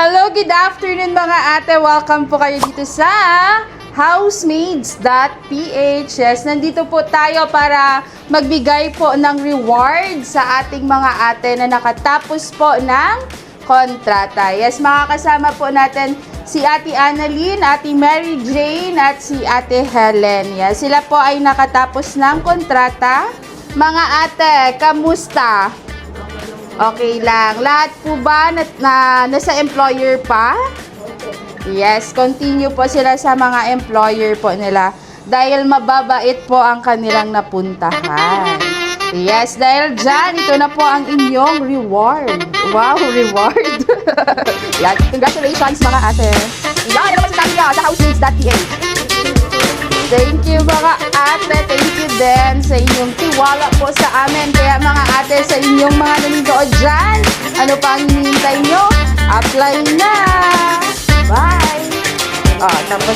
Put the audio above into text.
Hello, good afternoon mga ate. Welcome po kayo dito sa housemaids.ph. Yes, nandito po tayo para magbigay po ng reward sa ating mga ate na nakatapos po ng kontrata. Yes, makakasama po natin si Ate Annalyn, Ate Mary Jane, at si Ate Helen. Yes, sila po ay nakatapos ng kontrata. Mga ate, kamusta? Okay lang. Lahat po ba nasa employer pa? Yes, continue po sila sa mga employer po nila dahil mababait po ang kanilang napuntahan. Yes, dahil dyan, ito na po ang inyong reward. Wow, reward! Yan, congratulations mga ate. Yan, naman sa tayo sa housemaids.ph. Thank you mga ate, thank you din sa inyong tiwala po sa amin. Kaya mga ate, sa inyong mga nanonood dyan, ano pa ang hinihintay nyo? Apply na! Bye! Tapos